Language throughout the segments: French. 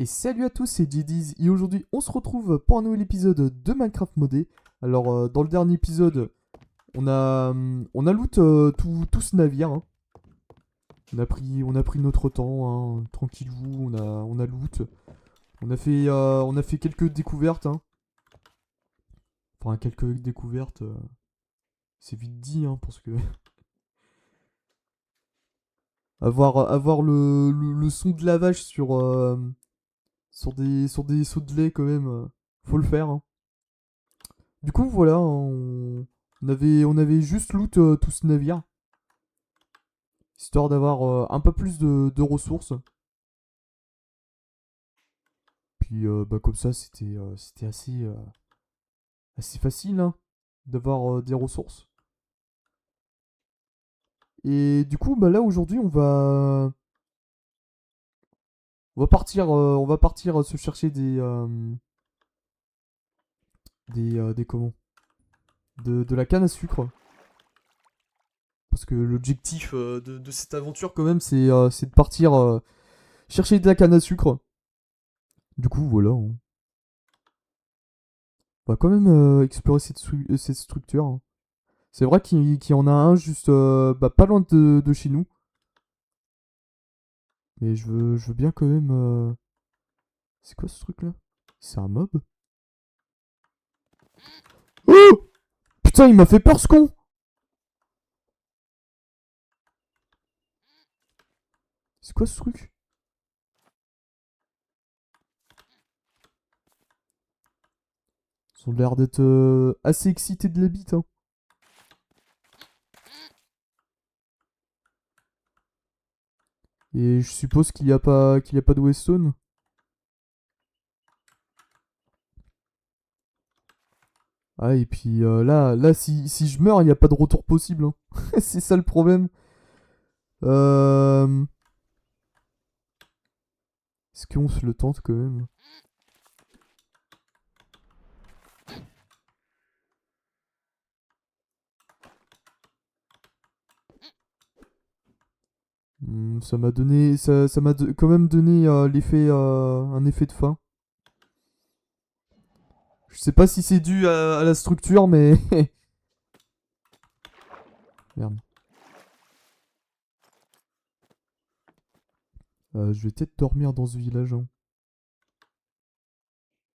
Et salut à tous, c'est JD's et aujourd'hui on se retrouve pour un nouvel épisode de Minecraft modé. Alors dans le dernier épisode, on a loot tout ce navire, hein. On a pris notre temps, hein, tranquillou, on a loot. On a fait quelques découvertes, hein. Enfin quelques découvertes, c'est vite dit, hein, parce que avoir le son de lavage sur des seaux de lait quand même, faut le faire, hein. Du coup, voilà, on avait juste loot tout ce navire, histoire d'avoir un peu plus de ressources. Puis, bah, comme ça, c'était assez facile, hein, d'avoir des ressources. Et du coup, bah, là, aujourd'hui, on va partir se chercher des comment? De la canne à sucre. Parce que l'objectif de cette aventure, quand même, c'est de partir chercher de la canne à sucre. Du coup, voilà, hein. On va quand même explorer cette structure, hein. C'est vrai qu'il y en a un juste bah, pas loin de chez nous. Mais je veux bien quand même. C'est quoi ce truc là? C'est un mob? Oh! Putain, il m'a fait peur ce con! C'est quoi ce truc? Ils ont l'air d'être assez excités de la bite, hein. Et je suppose qu'il y a pas de Weston. Ah, et puis là si je meurs, il n'y a pas de retour possible, hein. C'est ça le problème. Euh... Est-ce qu'on se le tente quand même? Ça m'a donné, ça m'a quand même donné un effet de faim. Je sais pas si c'est dû à la structure, mais merde. Je vais peut-être dormir dans ce village, hein.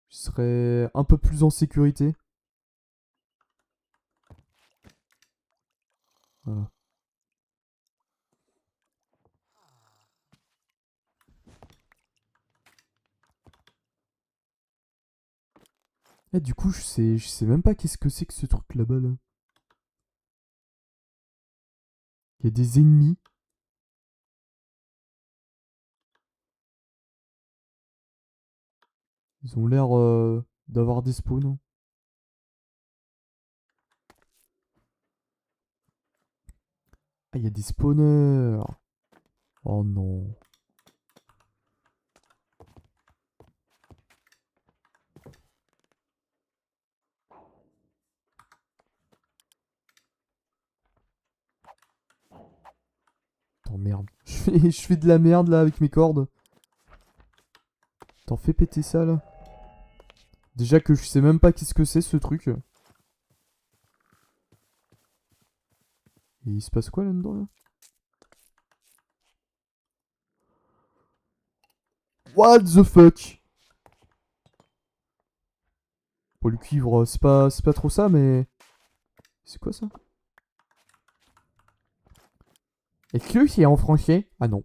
Je serai un peu plus en sécurité. Voilà. Et du coup, je sais même pas qu'est-ce que c'est que ce truc là-bas là. Il y a des ennemis. Ils ont l'air d'avoir des spawns, hein. Ah, il y a des spawners. Oh non. Attends, merde. Je fais de la merde là avec mes cordes. T'en fais péter ça là. Déjà que je sais même pas qu'est-ce que c'est ce truc. Et il se passe quoi là-dedans là? What the fuck? Bon, le cuivre, c'est pas trop ça, mais. C'est quoi ça? Est-ce que c'est en français? Ah non.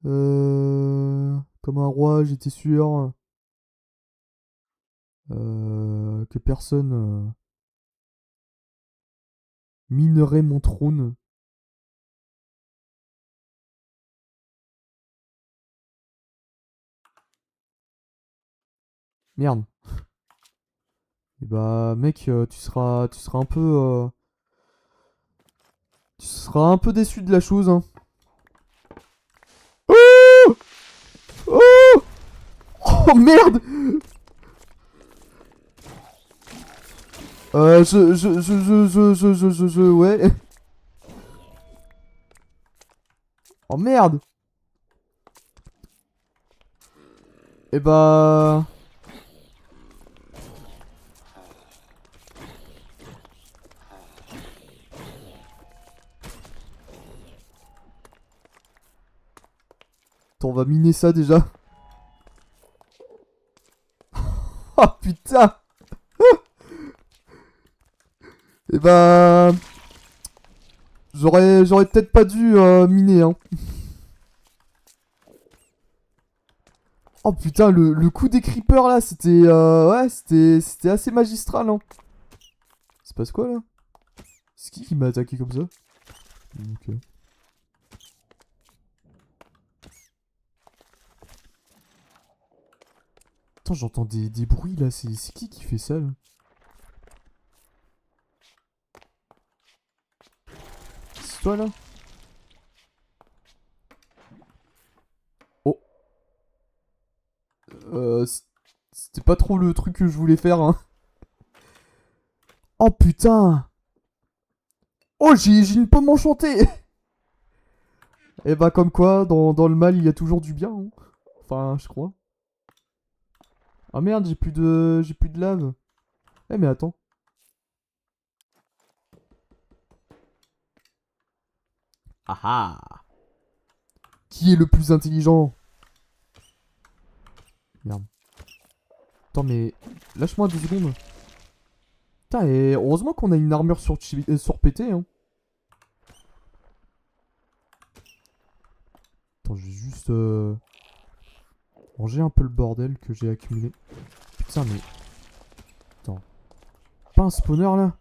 Comme un roi, j'étais sûr que personne minerait mon trône. Merde. Et bah, mec, tu seras un peu. Tu seras un peu déçu de la chose, hein. Oh, oh, oh merde! Ouais. Oh merde! Et bah... Attends, on va miner ça déjà. Oh putain. Et bah... J'aurais peut-être pas dû miner, hein. Oh putain, le coup des creepers là, c'était... ouais, c'était assez magistral, hein. C'est passe quoi là? C'est qui m'a attaqué comme ça? Ok. Attends, j'entends des bruits là, c'est qui fait ça là? C'est toi là? Oh. C'était pas trop le truc que je voulais faire, hein. Oh putain! Oh, j'ai une pomme enchantée! Et bah comme quoi, dans le mal, il y a toujours du bien, hein. Enfin, je crois. Ah merde, j'ai plus de lave. Eh mais attends. Ah ah! Qui est le plus intelligent? Merde. Attends, mais... Lâche-moi 2 secondes. Putain, et heureusement qu'on a une armure surpétée, hein. Attends, je vais juste... ranger un peu le bordel que j'ai accumulé. Putain, mais... Attends. Pas un spawner, là?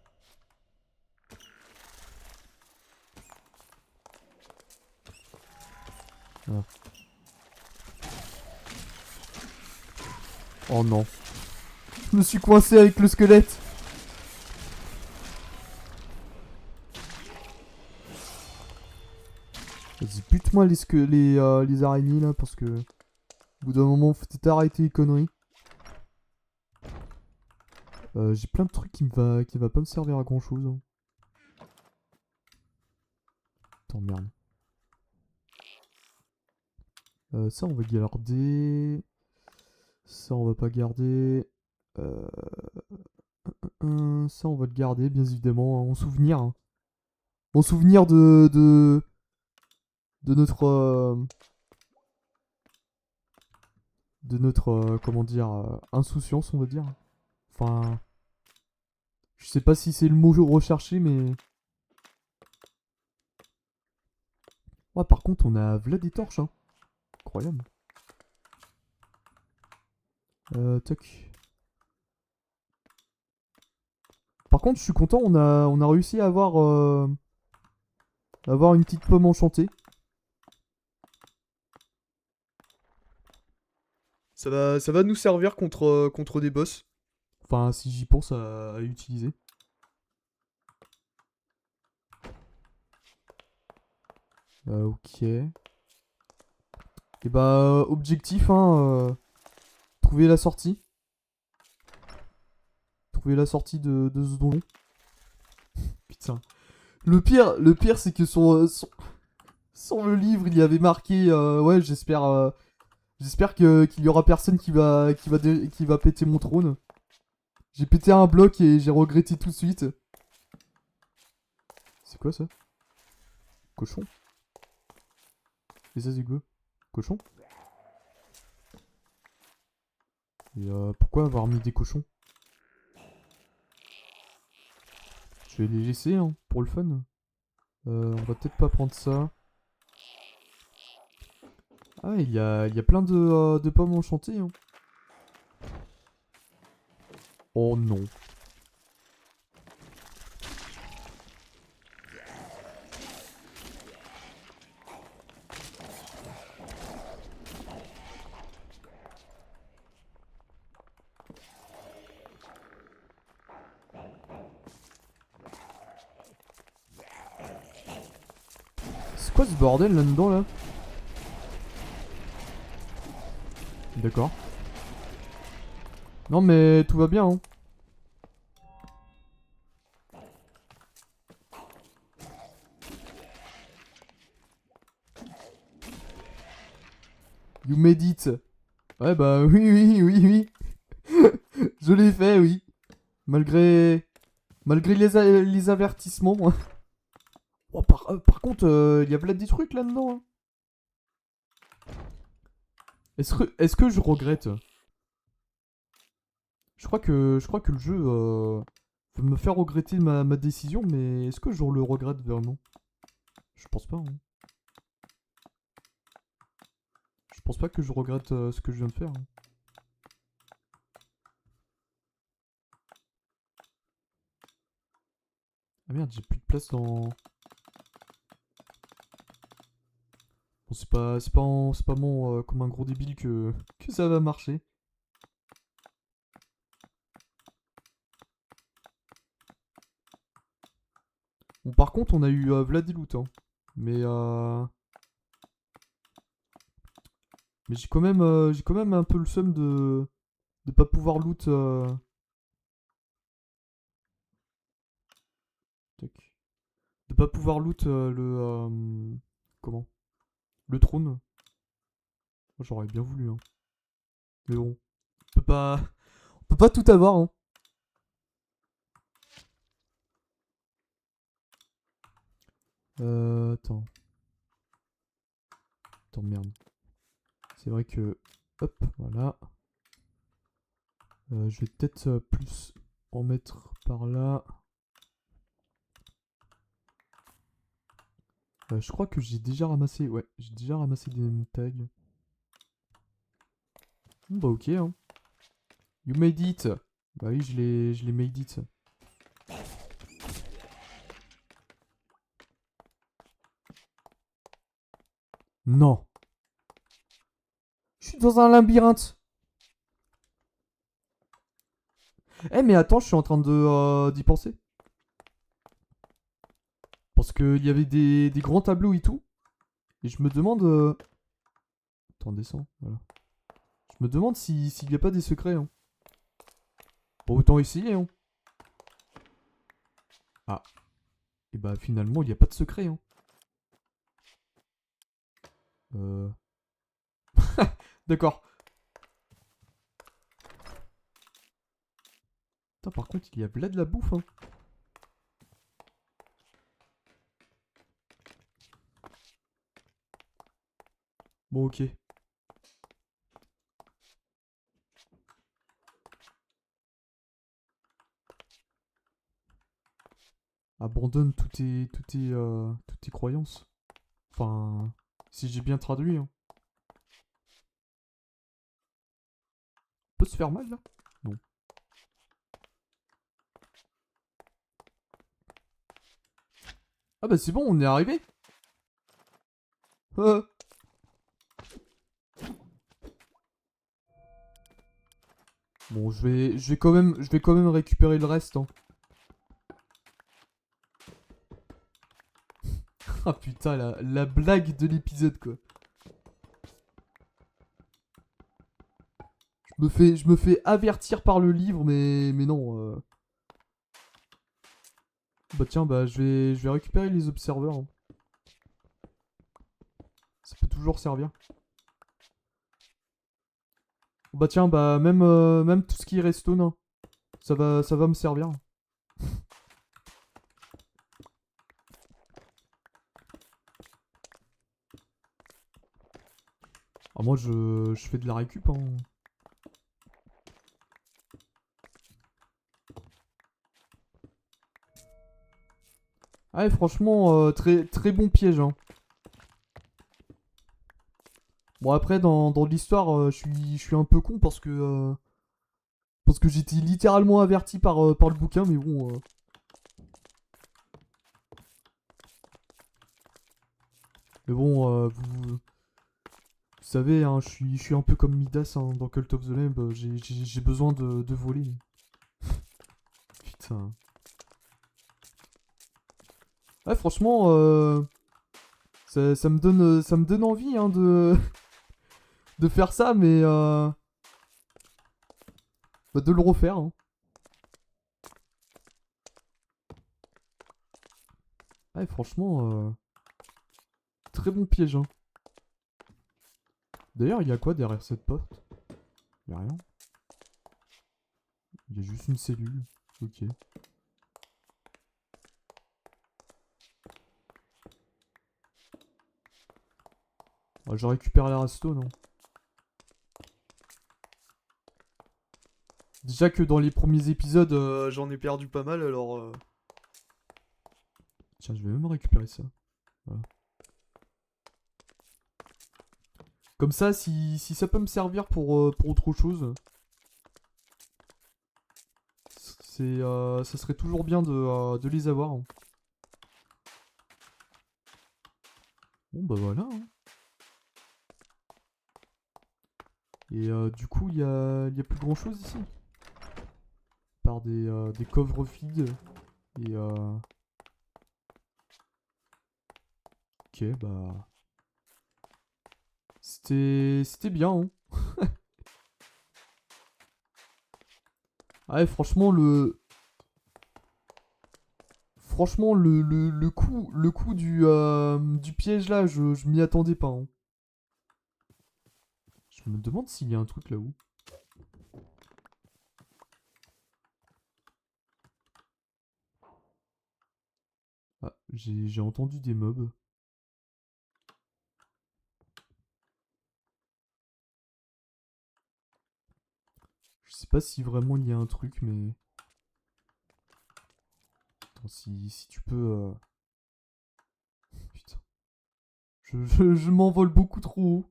Ah. Oh non. Je me suis coincé avec le squelette. Vas-y, bute-moi les araignées, là, parce que... Au bout d'un moment, faut peut-être arrêter les conneries. J'ai plein de trucs qui va pas me servir à grand chose, hein. Attends, merde. Ça, on va garder. Ça, on va pas garder. Euh, ça, on va le garder, bien évidemment, hein, en souvenir, hein. En souvenir de notre. De notre. Comment dire. Insouciance, on va dire. Enfin. Je sais pas si c'est le mot recherché, mais. Ouais, par contre, on a v'là des torches, hein. Incroyable. Toc. Par contre, je suis content, on a réussi à avoir une petite pomme enchantée. Ça va nous servir contre des boss. Enfin, si j'y pense à utiliser. Ok. Et bah, objectif, hein. Trouver la sortie. Trouver la sortie de ce donjon. Putain. Le pire c'est que sur le livre, il y avait marqué... ouais, j'espère qu'il y aura personne qui va péter mon trône. J'ai pété un bloc et j'ai regretté tout de suite. C'est quoi ça? Cochon? Et ça c'est quoi? Cochon? Et pourquoi avoir mis des cochons? Je vais les laisser, hein, pour le fun. On va peut-être pas prendre ça. Ah, il y a plein de pommes enchantées, hein. Oh non. C'est quoi ce bordel là-dedans, là? D'accord. Non mais tout va bien, hein. You made it. Ouais, bah oui, oui, oui, oui. Je l'ai fait, oui. Malgré... Malgré les avertissements. Oh, par contre, il y a plein des trucs là-dedans. Hein. Est-ce que je regrette? Je crois que le jeu veut me faire regretter ma décision, mais est-ce que je le regrette vraiment? Je pense pas. Hein. Je pense pas que je regrette ce que je viens de faire. Hein. Ah merde, j'ai plus de place dans... Bon, c'est pas bon comme un gros débile que ça va marcher. Bon, par contre, on a eu Vlad et Loot, hein. Mais, mais j'ai quand même un peu le seum de pas pouvoir loot. Tac. De pas pouvoir loot comment? Le trône. Moi, j'aurais bien voulu, hein. Mais bon, on peut pas tout avoir, hein. Attends. Attends, merde. C'est vrai que. Hop, voilà. Je vais peut-être plus en mettre par là. Je crois que j'ai déjà ramassé. Ouais, j'ai déjà ramassé des name tags. Bon, bah, ok, hein. You made it. Bah oui, je l'ai made it. Non. Je suis dans un labyrinthe. Eh, mais attends, je suis en train d'y penser. Parce qu'il y avait des grands tableaux et tout. Et je me demande. Attends, descends. Voilà. Je me demande s'il n'y a pas des secrets. Hein. Bon, autant essayer. Hein. Ah. Et bah, finalement, il n'y a pas de secret. Hein. Euh. D'accord. Putain, par contre, il y a là de la bouffe. Hein. Bon, ok. Abandonne toutes tes croyances. Enfin, si j'ai bien traduit. Hein. On peut se faire mal là? Non. Ah bah c'est bon, on est arrivé. Euh. Bon, je vais quand même récupérer le reste. Hein. Ah putain, la blague de l'épisode quoi. Je me fais avertir par le livre, mais non. Bah tiens, bah je vais récupérer les observeurs. Hein. Ça peut toujours servir. Bah tiens, bah même tout ce qui est redstone, hein, ça va me servir. Ah moi je fais de la récup. Hein. Ah ouais, franchement, très, très bon piège. Hein. Bon après dans l'histoire, je suis un peu con parce que j'étais littéralement averti par le bouquin, mais bon. Mais bon, vous savez, hein, je suis un peu comme Midas hein, dans Cult of the Lamb. J'ai besoin de voler. Putain. Ouais, franchement, ça me donne envie hein, de faire ça, mais bah, de le refaire. Hein. Ouais, franchement, très bon piège. Hein. D'ailleurs, il y a quoi derrière cette porte? Y'a rien. Il y a juste une cellule. Ok. Ah, je récupère les restos, non? Déjà que dans les premiers épisodes, j'en ai perdu pas mal, alors... Tiens, je vais même récupérer ça. Voilà. Comme ça, si ça peut me servir pour autre chose, ça serait toujours bien de les avoir. Hein. Bon, bah voilà. Hein. Et du coup, il y a plus grand chose ici. Par des coffres vides. Et ok, bah... C'était bien, hein. Ouais, franchement, Franchement, le coup du piège là, je m'y attendais pas. Hein. Je me demande s'il y a un truc là-haut. Ah, j'ai entendu des mobs. Je sais pas si vraiment il y a un truc, mais... Attends, si tu peux... Putain. Je m'envole beaucoup trop haut.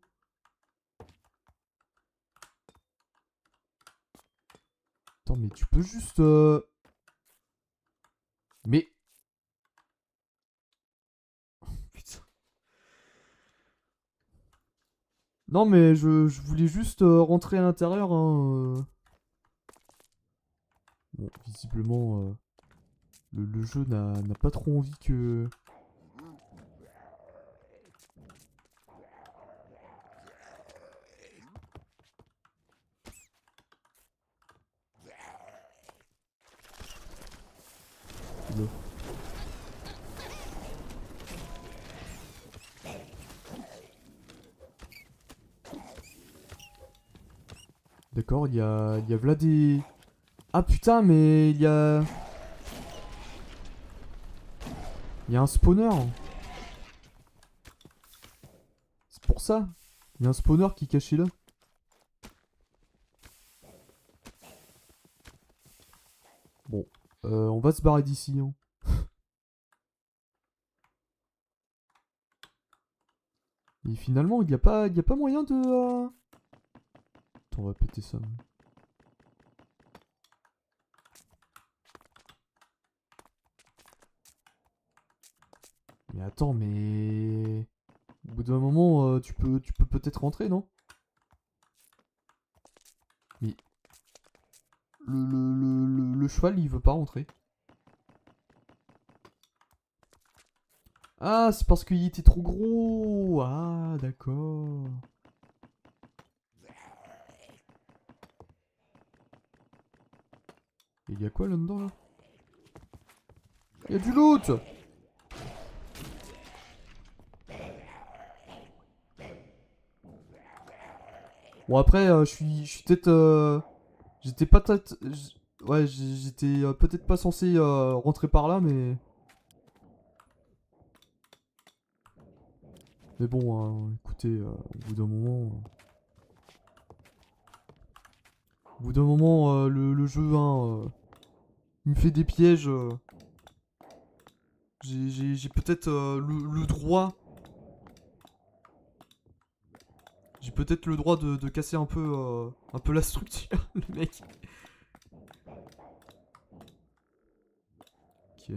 Attends, mais tu peux juste... Mais... Putain. Non, mais je voulais juste rentrer à l'intérieur. Hein, Bon, visiblement, le jeu n'a pas trop envie que... Oula. D'accord, il y a v'là des... Ah putain, mais il y a... Il y a un spawner. C'est pour ça. Il y a un spawner qui est caché là. Bon, on va se barrer d'ici. Hein. Et finalement, il y a pas moyen de... Attends, on va péter ça. Mais attends, mais... Au bout d'un moment, tu peux peut-être rentrer, non? Mais... Le cheval, il veut pas rentrer. Ah, c'est parce qu'il était trop gros. Ah, d'accord. Il y a quoi là-dedans, là? Il y a du loot. Bon, après, je suis peut-être... J'étais pas peut-être... Ouais, j'étais peut-être pas censé rentrer par là, mais... Mais bon, écoutez, au bout d'un moment... Au bout d'un moment, le jeu, hein, il me fait des pièges. J'ai peut-être le droit... J'ai peut-être le droit de casser un peu la structure, le mec. Ok.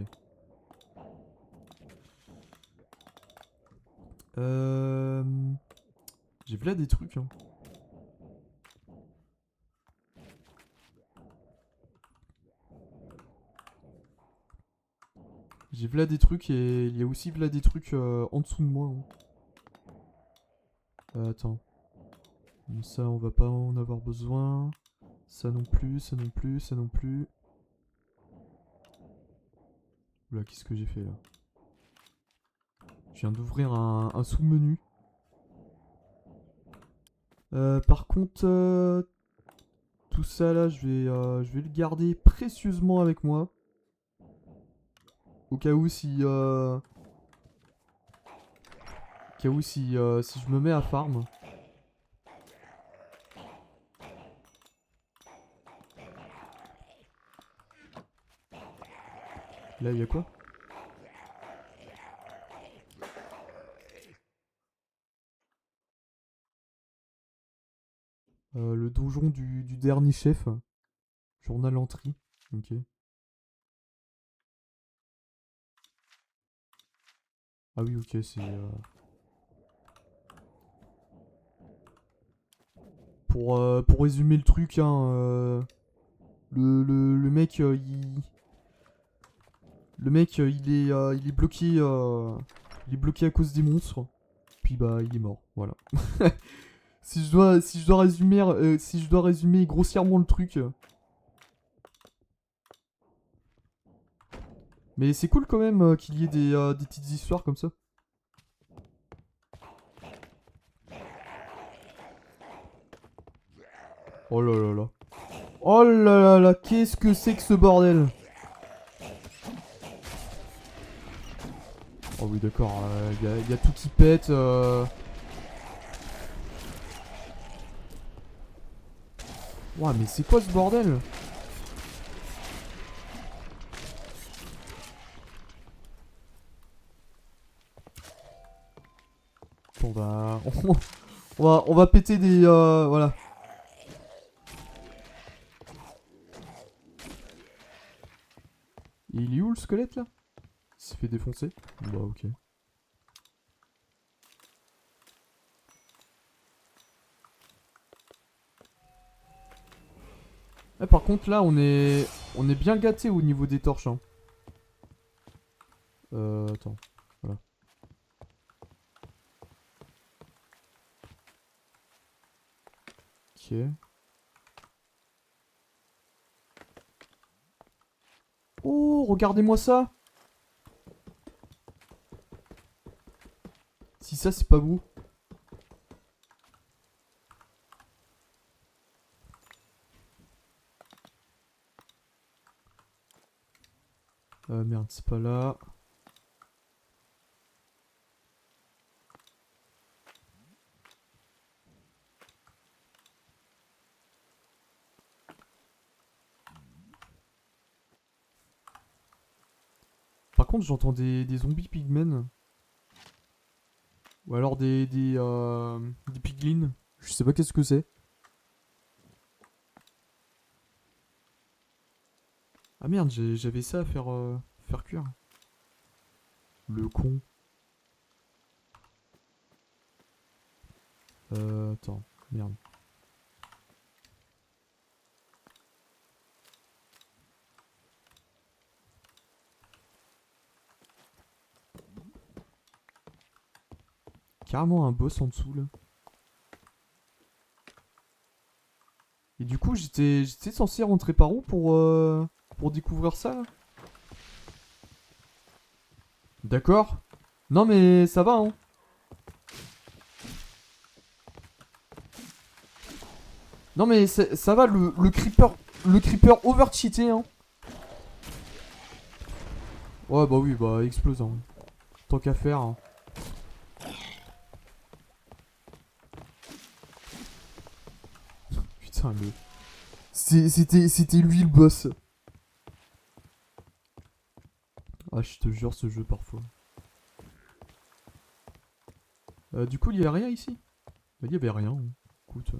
J'ai là des trucs, hein. J'ai là des trucs et il y a aussi là des trucs en dessous de moi. Hein. Attends. Ça, on va pas en avoir besoin. Ça non plus, ça non plus, ça non plus. Oula, qu'est-ce que j'ai fait là? Je viens d'ouvrir un sous-menu. Par contre... Tout ça là, je vais le garder précieusement avec moi. Au cas où si... au cas où si je me mets à farm. Là, il y a quoi? Le donjon du dernier chef. Journal entry. Ok. Ah oui, ok, c'est... pour résumer le truc, hein, le mec, il est bloqué, il est bloqué à cause des monstres. Puis bah, il est mort, voilà. Si je dois résumer, si je dois résumer grossièrement le truc. Mais c'est cool quand même qu'il y ait des petites histoires comme ça. Oh là là là. Oh là là là, qu'est-ce que c'est que ce bordel? Oh oui d'accord, y a tout qui pète. Ouah mais c'est quoi ce bordel? Bon bah... on va péter des... voilà. Et il est où le squelette là? Il s'est fait défoncer. Bah ok. Ah, par contre là on est bien gâté au niveau des torches. Hein. Attends. Voilà. Ok. Oh, regardez-moi ça. Si ça c'est pas beau. Merde, c'est pas là. Par contre, j'entends des zombies pigmen. Ou alors des piglins. Je sais pas qu'est-ce que c'est. Ah merde, j'avais ça à faire cuire. Le con. Attends, merde. Carrément un boss en dessous là. Et du coup, j'étais censé rentrer par où pour découvrir ça là? D'accord. Non mais ça va hein. Non mais ça va, le creeper over cheaté hein. Ouais bah oui, bah explose hein. Tant qu'à faire. Hein. Putain le... C'était lui le boss. Ah je te jure ce jeu parfois. Du coup il y avait rien ici. Bah il y avait rien. Hein. Écoute.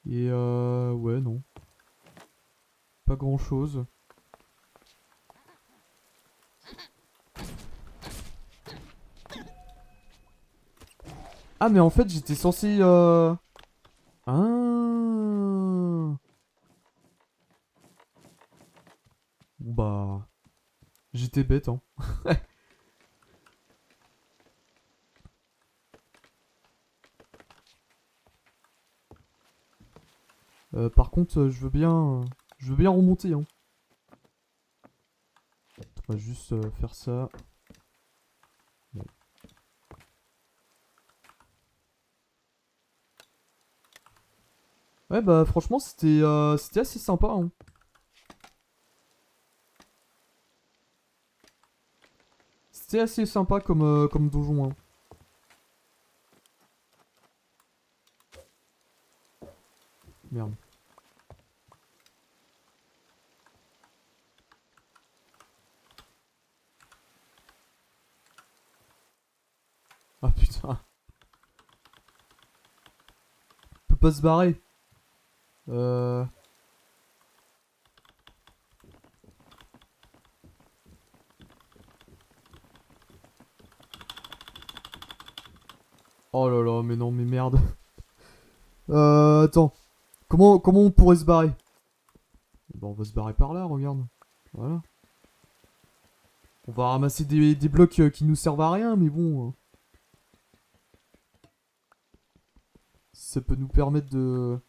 Et ouais non. Pas grand chose. Ah mais en fait j'étais censé Ah. Bon bah... J'étais bête hein. Par contre je veux bien remonter hein. On va juste faire ça. Bon. Ouais, bah franchement, c'était assez sympa, hein. C'était assez sympa comme donjon, hein. Merde. Ah putain. On peut pas se barrer. Euh... Oh là là, mais non, mais merde. Attends. Comment on pourrait se barrer? Bah, on va se barrer par là, regarde. Voilà. On va ramasser des blocs qui nous servent à rien, mais bon. Ça peut nous permettre de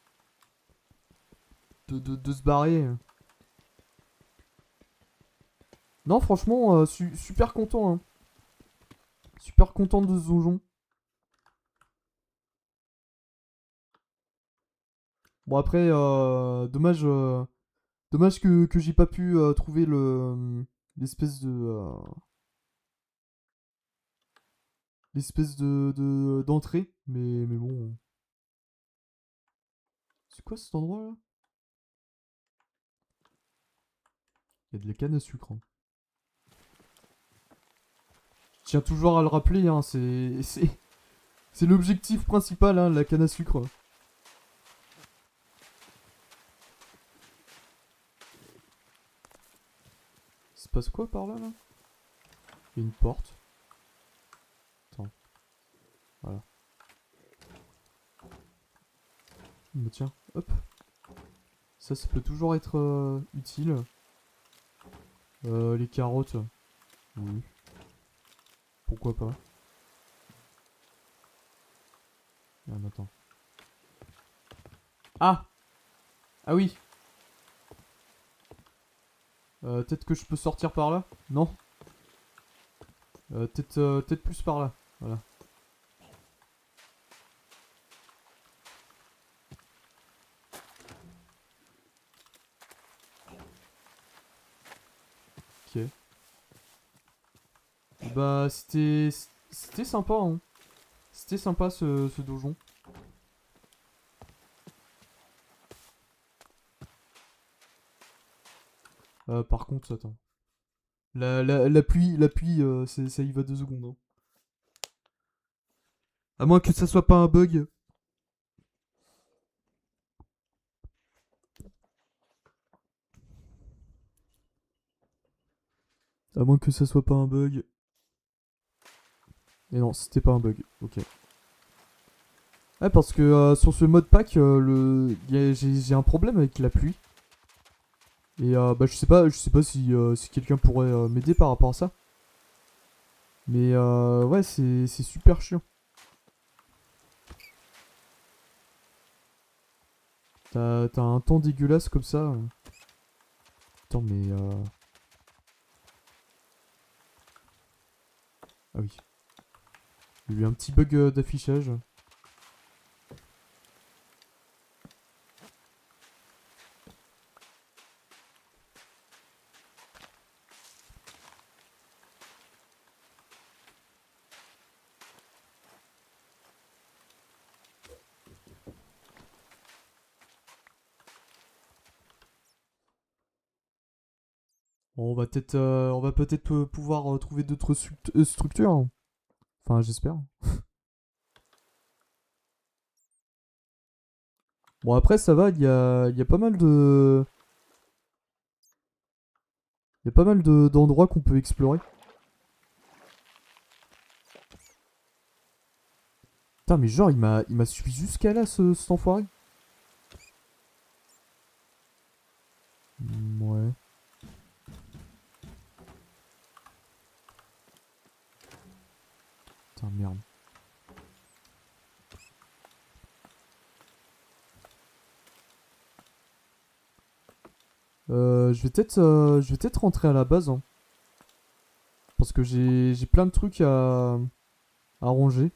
se barrer. Non, franchement, super content, hein. Super content de ce donjon. Bon, après, dommage que j'ai pas pu trouver l'espèce d'entrée. Mais bon. C'est quoi cet endroit là? Il y a de la canne à sucre, hein. Je tiens toujours à le rappeler, hein, c'est l'objectif principal, hein, la canne à sucre. Il se passe quoi par là, là? Il y a une porte. Attends. Voilà. Bah tiens, hop. Ça peut toujours être utile. Les carottes. Oui. Pourquoi pas. Merde, attends. Ah! Ah oui! Peut-être que je peux sortir par là? Non? Peut-être plus par là. Voilà. Ok. Bah, c'était sympa, hein. C'était sympa ce donjon. Par contre, attends. La pluie ça y va 2 secondes, hein. À moins que ça soit pas un bug. À moins que ça soit pas un bug. Et non, c'était pas un bug. Ok. Ouais, parce que sur ce mode pack, j'ai un problème avec la pluie. Et bah, je sais pas si quelqu'un pourrait m'aider par rapport à ça. Mais ouais, c'est super chiant. T'as un temps dégueulasse comme ça. Attends, mais ah oui. Il y a eu un petit bug d'affichage. Bon, on va peut-être pouvoir trouver d'autres structures, hein. Enfin, j'espère. Bon, après, ça va, il y a pas mal de... Il y a pas mal d'endroits qu'on peut explorer. Putain, mais genre, il m'a suivi jusqu'à là, cet enfoiré. Ouais. Putain, merde. Je vais peut-être rentrer à la base, hein. Parce que j'ai plein de trucs à ranger.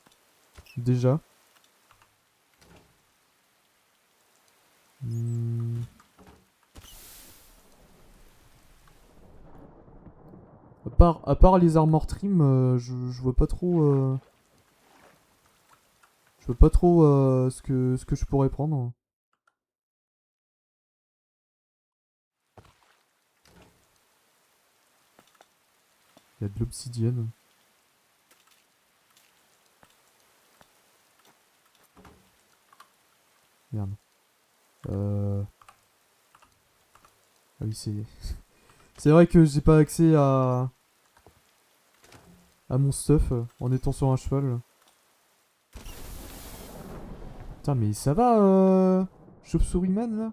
Déjà. À part les armor trim, je vois pas trop... je vois pas trop ce que je pourrais prendre. Il y a de l'obsidienne. Merde. Ah oui, c'est... C'est vrai que j'ai pas accès à mon stuff en étant sur un cheval. Putain, mais ça va, Chauve-souris Man, là?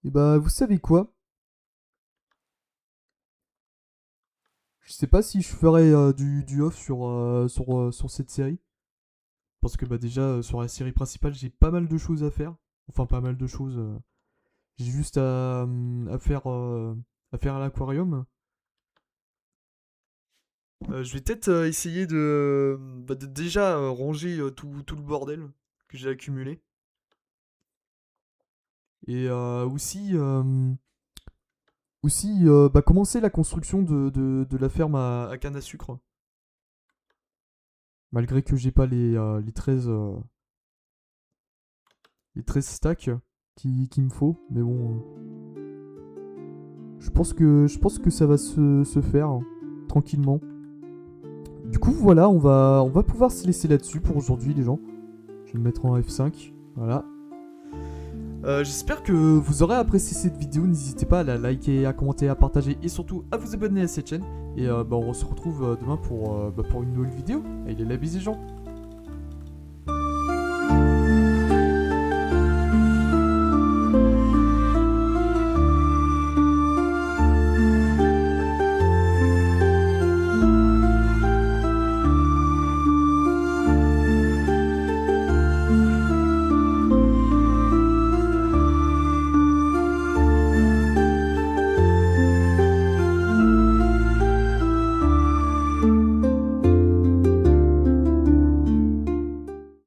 Et bah, vous savez quoi? Je sais pas si je ferai du off sur cette série. Parce que bah déjà, sur la série principale, j'ai pas mal de choses à faire. Enfin, pas mal de choses. J'ai juste à faire l'aquarium. Je vais peut-être essayer de déjà ranger tout le bordel que j'ai accumulé. Et aussi bah, commencer la construction de la ferme à canne à sucre. Malgré que j'ai pas les 13 stacks qu'il me faut. Mais bon, je pense que ça va se faire tranquillement. Du coup, voilà, on va pouvoir se laisser là-dessus pour aujourd'hui, les gens. Je vais me mettre en F5. Voilà. J'espère que vous aurez apprécié cette vidéo. N'hésitez pas à la liker, à commenter, à partager et surtout à vous abonner à cette chaîne. Et bah, on se retrouve demain pour une nouvelle vidéo. Allez, la bise les gens.